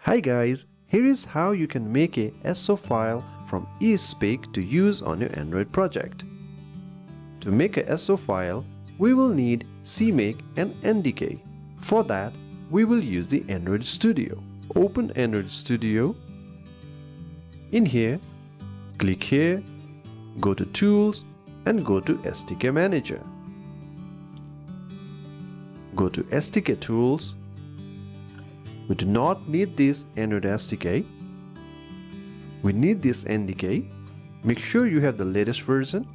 Hi guys, here is how you can make a SO file from eSpeak to use on your Android project. To make a SO file, we will need CMake and NDK. For that, we will use the Android Studio. Open Android Studio. In here, click here, go to Tools and go to SDK Manager. Go to SDK Tools. We do not need this Android SDK. We need this NDK. Make sure you have the latest version.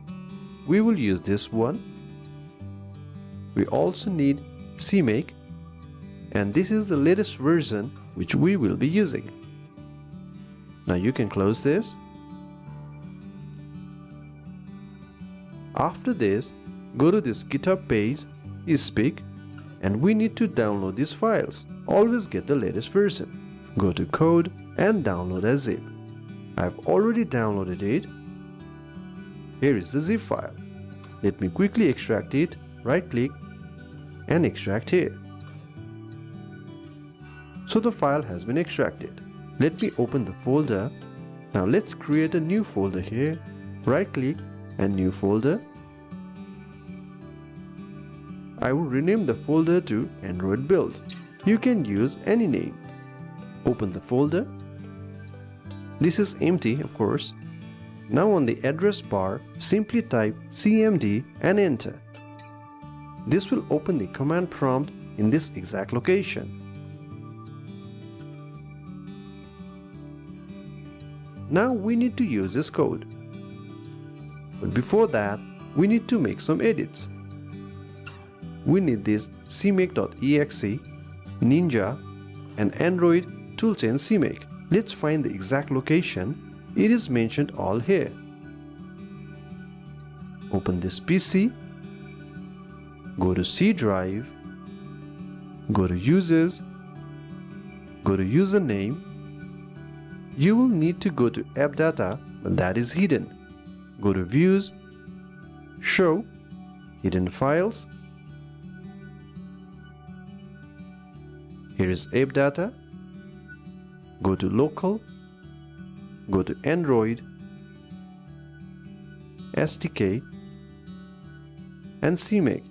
We will use this one. We also need CMake, and this is the latest version which we will be using. Now you can close this. After this, go to this GitHub page, eSpeak, and we need to download these files. Always get the latest version. Go to Code and download as zip. I've already downloaded it. Here is the zip file. Let me quickly extract it. Right click and extract here. So the file has been extracted. Let me open the folder. Now let's create a new folder here. Right click and new folder. I will rename the folder to Android Build. You can use any name. Open the folder. This is empty, of course. Now on the address bar, simply type cmd and enter. This will open the command prompt in this exact location. Now we need to use this code. But before that, we need to make some edits. We need this CMake.exe, Ninja, and Android toolchain CMake. Let's find the exact location. It is mentioned all here. Open this PC. Go to C drive. Go to Users. Go to Username. You will need to go to App Data, but that is hidden. Go to Views. Show. Hidden Files. Here is App Data. Go to Local. Go to Android, SDK, and CMake.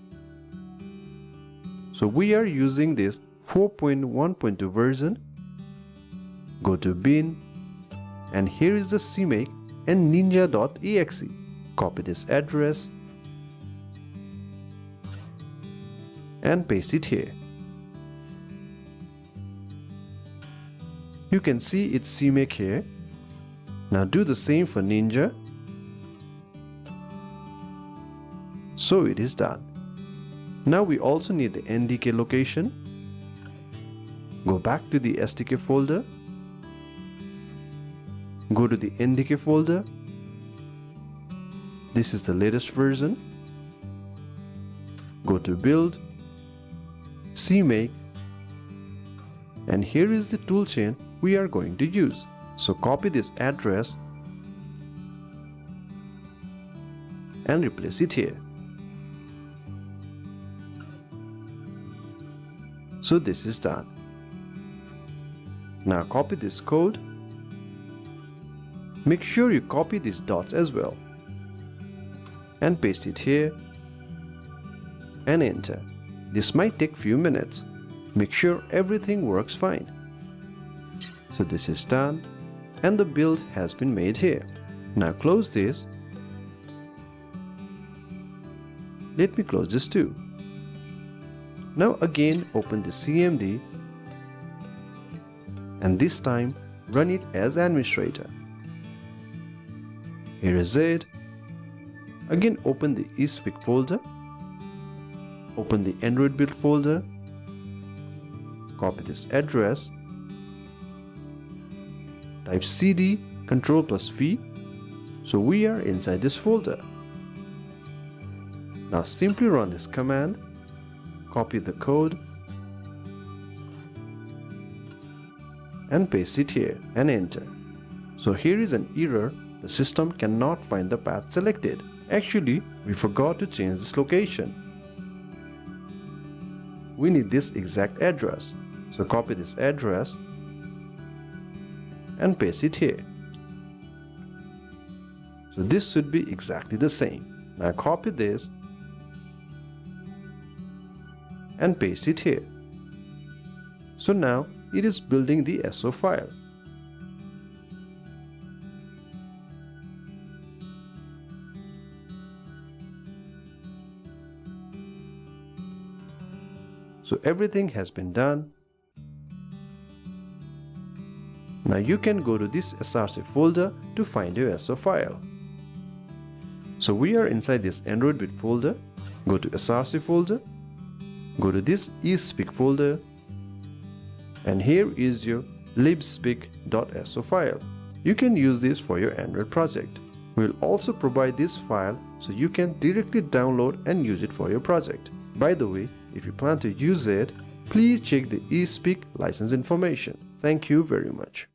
So we are using this 4.1.2 version. Go to Bin, and here is the CMake and Ninja.exe. Copy this address and paste it here. You can see it's CMake here. Now do the same for Ninja. So it is done. Now we also need the NDK location. Go back to the SDK folder. Go to the NDK folder. This is the latest version. Go to Build, CMake, and here is the toolchain we are going to use. So copy this address and replace it here. So this is done. Now copy this code. Make sure you copy these dots as well. And paste it here. And enter. This might take few minutes. Make sure everything works fine. So this is done. And the build has been made here. Now close this. Let me close this too. Now again open the CMD and this time run it as administrator. Here is it. Again open the eSpeak folder. Open the Android build folder. Copy this address. Type cd Ctrl+V. So we are inside this folder. Now simply run this command. Copy the code and paste it here and enter. So here is an error. The system cannot find the path selected. Actually, we forgot to change this location. We need this exact address. So copy this address and paste it here. So this should be exactly the same. Now copy this and paste it here. So now it is building the SO file. So everything has been done. Now you can go to this src folder to find your SO file. So we are inside this Android bit folder. Go to src folder, go to this eSpeak folder, and here is your libespeak.so file. You can use this for your Android project. We will also provide this file so you can directly download and use it for your project. By the way, if you plan to use it, please check the eSpeak license information. Thank you very much.